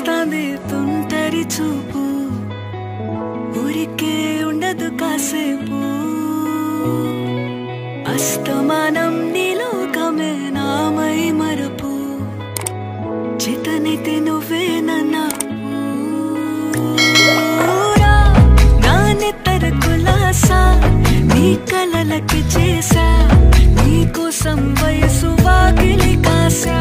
వస్తాంది తుంటరి చూపు ఊరికే ఉండదు కాసేపు అస్తమానం నీలోకమే నామై మరపు చితనైతే నువ్వే నన్నా నానెత్తర కులాసా నీ కలలకి చేసా నీ కోసం వయసు వాకిలి కాసా